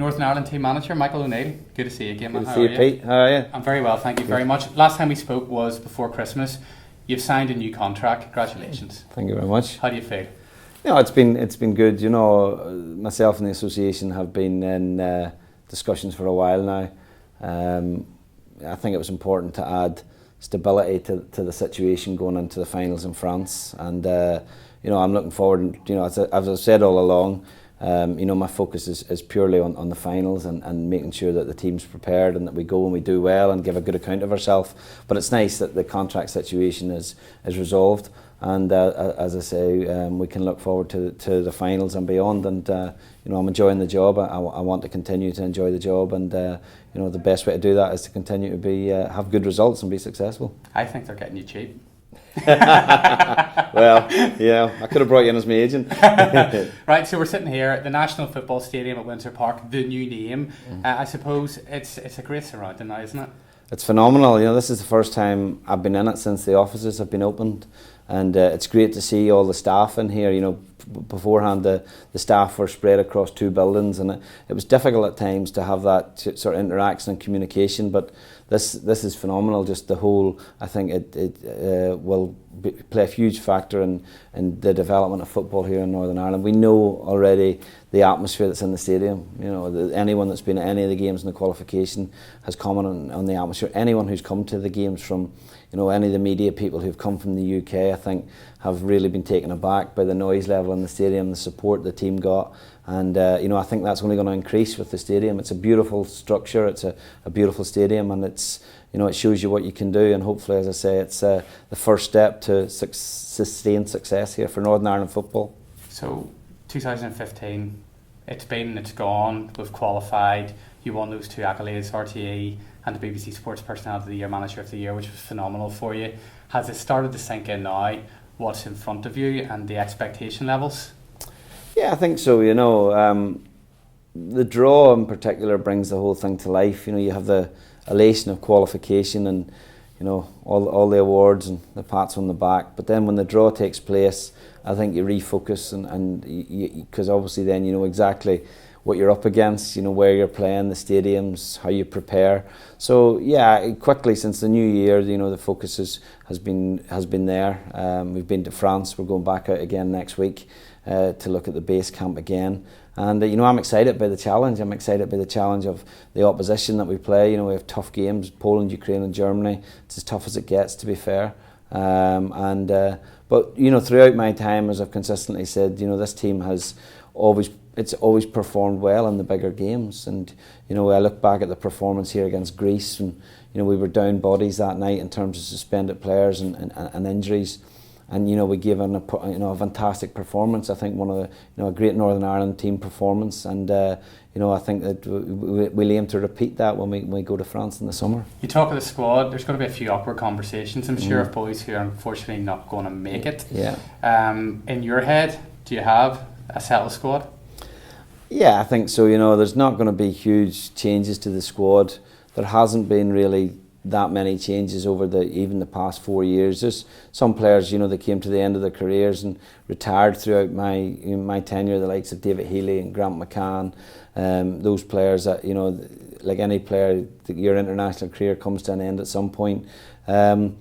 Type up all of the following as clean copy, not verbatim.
Northern Ireland team manager, Michael O'Neill. Good to see you again, man. Good to see you, Pete. How are you? I'm very well, thank you very much. Last time we spoke was before Christmas. You've signed a new contract. Congratulations. Thank you very much. How do you feel? It's been good. Myself and the association have been in discussions for a while now. I think it was important to add stability to the situation going into the finals in France, and I'm looking forward. As I've said all along, my focus is purely on the finals and making sure that the team's prepared and that we go and we do well and give a good account of ourselves. But it's nice that the contract situation is resolved, and as I say, we can look forward to the finals and beyond. And I'm enjoying the job. I want to continue to enjoy the job, and the best way to do that is to continue to have good results and be successful. I think they're getting you cheap. Well, I could have brought you in as my agent. Right, so we're sitting here at the National Football Stadium at Windsor Park, the new name. I suppose it's a great surrounding now, isn't it? It's phenomenal. This is the first time I've been in it since the offices have been opened, and it's great to see all the staff in here. Beforehand the staff were spread across two buildings, and it was difficult at times to have that sort of interaction and communication, but this is phenomenal. Just the whole, I think it will play a huge factor in the development of football here in Northern Ireland. We know already the atmosphere that's in the stadium. Anyone that's been at any of the games in the qualification has commented on the atmosphere. Anyone who's come to the games from any of the media people who've come from the UK, I think, have really been taken aback by the noise level in the stadium, the support the team got, and I think that's only going to increase with the stadium. It's a beautiful structure, it's a beautiful stadium, and it's it shows you what you can do, and hopefully, as I say, it's the first step to sustained success here for Northern Ireland football. So 2015, it's gone, we've qualified, you won those two accolades, RTE and the BBC Sports Personality of the Year, Manager of the Year, which was phenomenal for you. Has it started to sink in now what's in front of you and the expectation levels? Yeah, I think so. The draw in particular brings the whole thing to life. You have the elation of qualification and all the awards and the pats on the back, but then when the draw takes place, I think you refocus and because obviously then you know exactly what you're up against, where you're playing, the stadiums, how you prepare. So yeah, quickly since the new year, the focus has been there. We've been to France. We're going back out again next week to look at the base camp again. And I'm excited by the challenge. I'm excited by the challenge of the opposition that we play. We have tough games: Poland, Ukraine, and Germany. It's as tough as it gets, to be fair. But throughout my time, as I've consistently said, this team has always performed well in the bigger games. And I look back at the performance here against Greece, and we were down bodies that night in terms of suspended players and injuries. And we gave a fantastic performance. I think one of the a great Northern Ireland team performance, and I think that we'll aim to repeat that when we go to France in the summer. You talk of the squad. There's going to be a few awkward conversations, I'm sure, of boys who are unfortunately not going to make it. Yeah. In your head, do you have a settled squad? Yeah, I think so. There's not going to be huge changes to the squad. There hasn't been really that many changes over even the past 4 years. There's some players, they came to the end of their careers and retired throughout my tenure, the likes of David Healy and Grant McCann. Those players that, like any player, your international career comes to an end at some point. But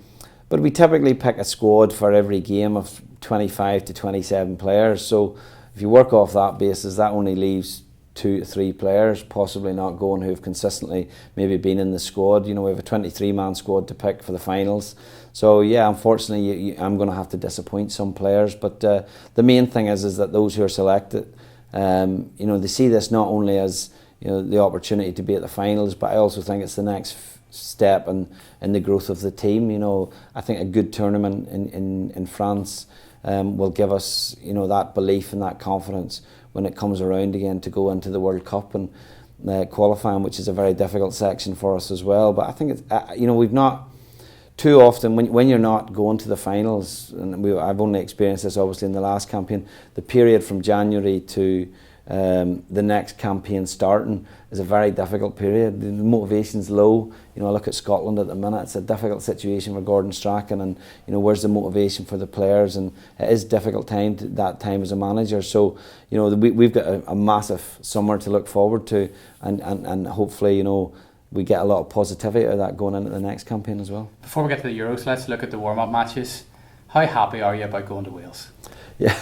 we typically pick a squad for every game of 25 to 27 players. So if you work off that basis, that only leaves 2 to 3 players possibly not going who have consistently maybe been in the squad. We have a 23-man squad to pick for the finals. So yeah, unfortunately, I'm going to have to disappoint some players. But the main thing is that those who are selected, they see this not only as the opportunity to be at the finals, but I also think it's the next step in the growth of the team. I think a good tournament in France will give us that belief and that confidence when it comes around again to go into the World Cup and qualifying, which is a very difficult section for us as well. But I think it's we've not too often when you're not going to the finals, and I've only experienced this obviously in the last campaign, the period from January to the next campaign starting is a very difficult period. The motivation's low. You know, I look at Scotland at the minute. It's a difficult situation for Gordon Strachan, and you know, where's the motivation for the players? And it is a difficult time that time as a manager. So you know, we've got a massive summer to look forward to, and hopefully, you know, we get a lot of positivity out of that going into the next campaign as well. Before we get to the Euros, let's look at the warm-up matches. How happy are you about going to Wales? Yeah.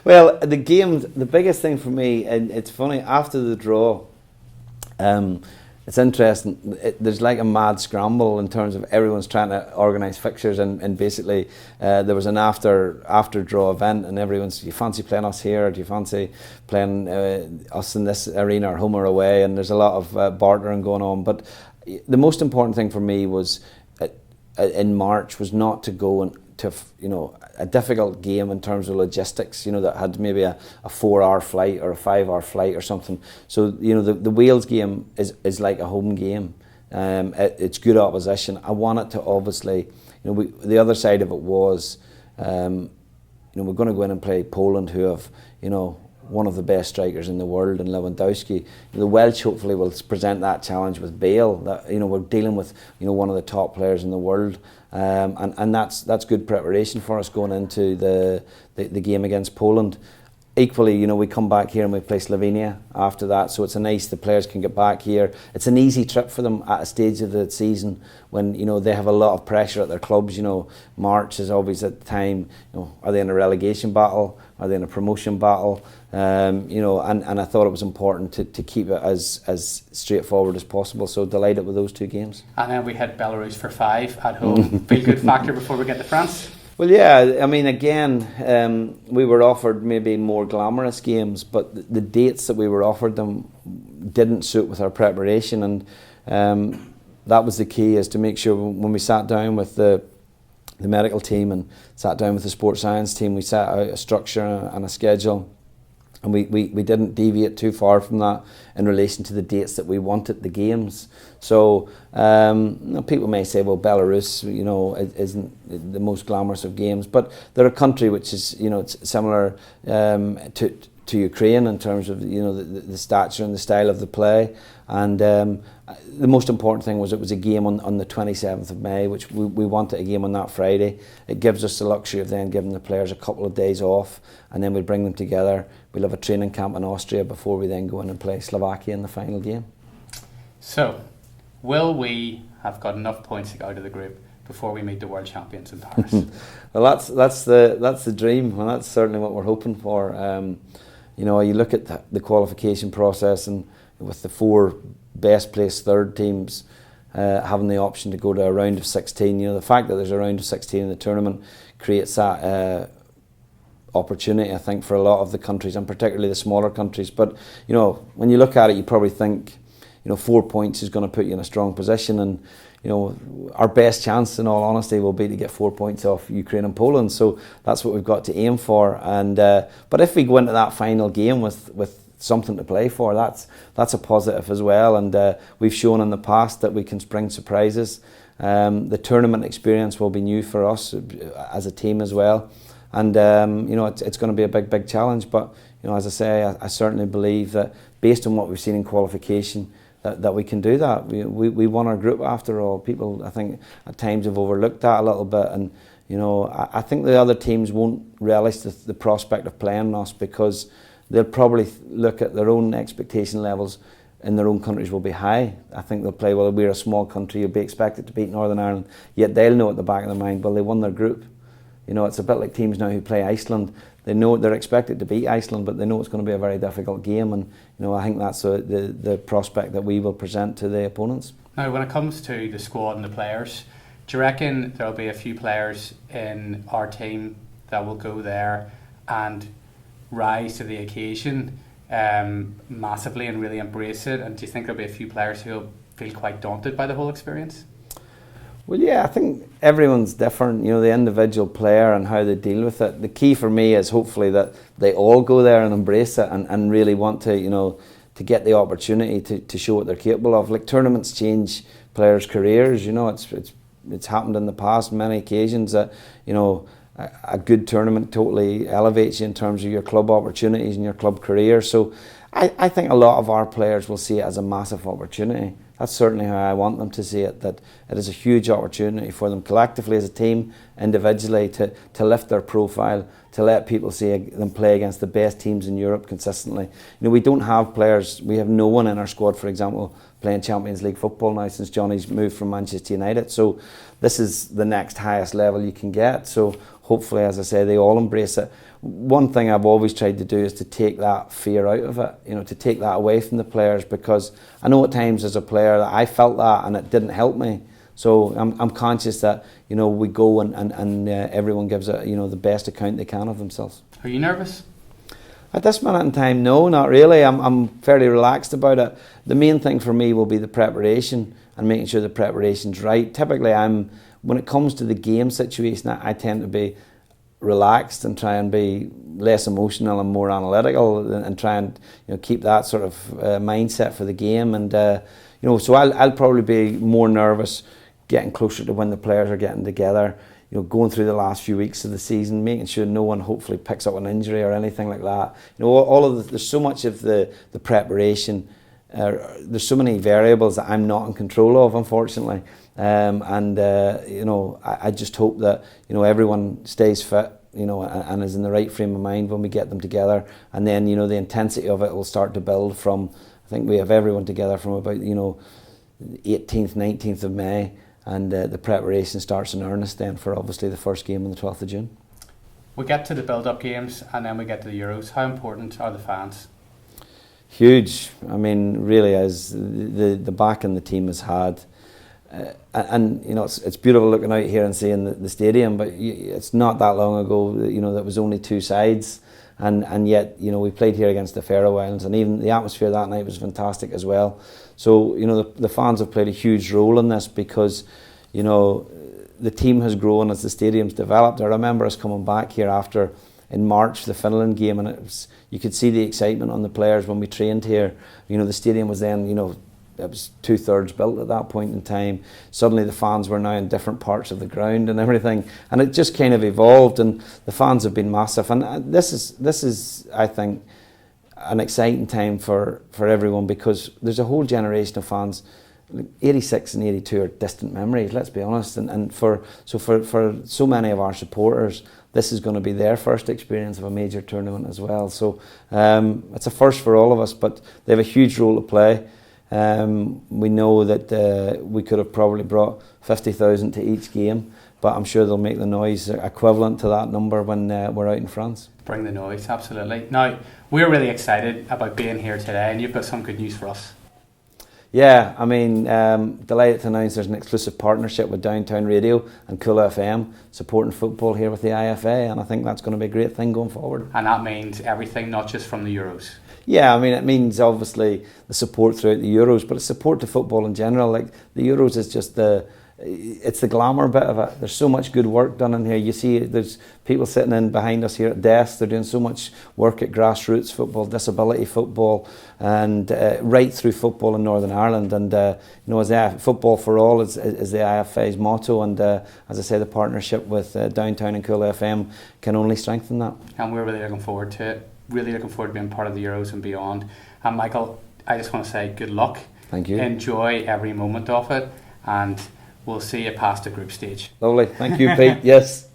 Well, the games, the biggest thing for me, and it's funny, after the draw, it's interesting, there's like a mad scramble in terms of everyone's trying to organise fixtures, and basically there was an after draw event, and everyone's, do you fancy playing us here, or do you fancy playing us in this arena, or home or away, and there's a lot of bartering going on. But the most important thing for me was in March was not to go and to, you know, a difficult game in terms of logistics, you know, that had maybe a 4-hour flight or a 5-hour flight or something. So, you know, the Wales game is like a home game. It's good opposition. I want it to obviously, you know, the other side of it was, you know, we're going to go in and play Poland, who have, you know, one of the best strikers in the world in Lewandowski. The Welsh hopefully will present that challenge with Bale. That, you know, we're dealing with, you know, one of the top players in the world, and that's good preparation for us going into the game against Poland. Equally, you know, we come back here and we play Slovenia after that, so it's a nice, the players can get back here. It's an easy trip for them at a stage of the season when, you know, they have a lot of pressure at their clubs. You know, March is always at the time, you know, are they in a relegation battle? Are they in a promotion battle? You know, and I thought it was important to keep it as straightforward as possible. So delighted with those two games. And then we hit Belarus for 5 at home. Feel good factor before we get to France? Well, yeah, I mean, again, we were offered maybe more glamorous games, but the dates that we were offered them didn't suit with our preparation, and that was the key, is to make sure when we sat down with the medical team and sat down with the sports science team, we set out a structure and a schedule, and we didn't deviate too far from that in relation to the dates that we wanted the games. So you know, people may say, well, Belarus, you know, isn't the most glamorous of games, but they're a country which is, you know, it's similar to Ukraine in terms of, you know, the stature and the style of the play. And the most important thing was it was a game on the 27th of May, which we wanted a game on that Friday. It gives us the luxury of then giving the players a couple of days off, and then we bring them together. We'll have a training camp in Austria before we then go in and play Slovakia in the final game. So, will we have got enough points to go out of the group before we meet the world champions in Paris? Well, that's the dream, and that's certainly what we're hoping for. You know, you look at the qualification process, and with the 4 best placed third teams having the option to go to a round of 16, you know, the fact that there's a round of 16 in the tournament creates that opportunity, I think, for a lot of the countries, and particularly the smaller countries. But you know, when you look at it, you probably think, you know, 4 points is going to put you in a strong position, and you know, our best chance, in all honesty, will be to get 4 points off Ukraine and Poland. So that's what we've got to aim for. And but if we go into that final game with something to play for, that's a positive as well. And we've shown in the past that we can spring surprises. The tournament experience will be new for us as a team as well. And you know, it's going to be a big challenge. But you know, as I say, I certainly believe that based on what we've seen in qualification, that we can do that. We won our group after all. People, I think, at times have overlooked that a little bit, and you know, I think the other teams won't relish the prospect of playing us, because they'll probably look at their own expectation levels in their own countries will be high. I think they'll play, well, we're a small country, you'll be expected to beat Northern Ireland, yet they'll know at the back of their mind, well, they won their group. You know, it's a bit like teams now who play Iceland. They know they're expected to beat Iceland, but they know it's going to be a very difficult game, and you know, I think that's the prospect that we will present to the opponents. Now, when it comes to the squad and the players, do you reckon there'll be a few players in our team that will go there and rise to the occasion massively and really embrace it? And do you think there'll be a few players who'll feel quite daunted by the whole experience? Well, yeah, I think everyone's different, you know, the individual player and how they deal with it. The key for me is hopefully that they all go there and embrace it and really want to, you know, to get the opportunity to show what they're capable of. Like, tournaments change players' careers, you know, it's happened in the past, many occasions that, you know, a good tournament totally elevates you in terms of your club opportunities and your club career. So I think a lot of our players will see it as a massive opportunity. That's certainly how I want them to see it, that it is a huge opportunity for them collectively as a team, individually, to lift their profile, to let people see them play against the best teams in Europe consistently. We don't have players, we have no one in our squad, for example, playing Champions League football now since Johnny's moved from Manchester United. So this is the next highest level you can get. So hopefully, as I say, they all embrace it. One thing I've always tried to do is to take that fear out of it, to take that away from the players, because I know at times as a player that I felt that and it didn't help me. So I'm conscious that we go and everyone gives it the best account they can of themselves. Are you nervous? At this minute in time, no, not really. I'm fairly relaxed about it. The main thing for me will be the preparation and making sure the preparation's right. Typically, when it comes to the game situation, I tend to be relaxed and try and be less emotional and more analytical, and try and keep that sort of mindset for the game. And so I'll probably be more nervous getting closer to when the players are getting together. Going through the last few weeks of the season, making sure no one hopefully picks up an injury or anything like that. There's so much of the preparation. There's so many variables that I'm not in control of, unfortunately. I just hope that everyone stays fit, and is in the right frame of mind when we get them together. And then the intensity of it will start to build from. I think we have everyone together from about 18th, 19th of May. And the preparation starts in earnest then for obviously the first game on the 12th of June. We get to the build-up games and then we get to the Euros. How important are the fans? Huge. I mean, really, as the backing the team has had. It's beautiful looking out here and seeing the stadium, but it's not that long ago that was only two sides. And yet, we played here against the Faroe Islands, and even the atmosphere that night was fantastic as well. So, the fans have played a huge role in this because, the team has grown as the stadium's developed. I remember us coming back here after, in March, the Finland game, and you could see the excitement on the players when we trained here. The stadium was then, it was 2/3 built at that point in time. Suddenly the fans were now in different parts of the ground and everything, and it just kind of evolved, and the fans have been massive. And this is I think an exciting time for everyone, because there's a whole generation of fans. 86 and 82 are distant memories, let's be honest, and for so many of our supporters, this is going to be their first experience of a major tournament as well. So it's a first for all of us, but they have a huge role to play. We know that we could have probably brought 50,000 to each game, but I'm sure they'll make the noise equivalent to that number when we're out in France. Bring the noise, absolutely. Now, we're really excited about being here today, and you've got some good news for us. Yeah, I mean, delighted to announce there's an exclusive partnership with Downtown Radio and Cool FM supporting football here with the IFA, and I think that's going to be a great thing going forward. And that means everything, not just from the Euros. Yeah, I mean, it means obviously the support throughout the Euros, but it's support to football in general. Like, the Euros is just it's the glamour bit of it. There's so much good work done in here. You see, there's people sitting in behind us here at desks. They're doing so much work at grassroots football, disability football, and right through football in Northern Ireland. And as football for all is the IFA's motto. And as I say, the partnership with Downtown and Cool FM can only strengthen that. And we're really looking forward to it. Really looking forward to being part of the Euros and beyond. And Michael, I just want to say good luck. Thank you. Enjoy every moment of it, and we'll see you past the group stage. Lovely. Thank you, Pete. Yes.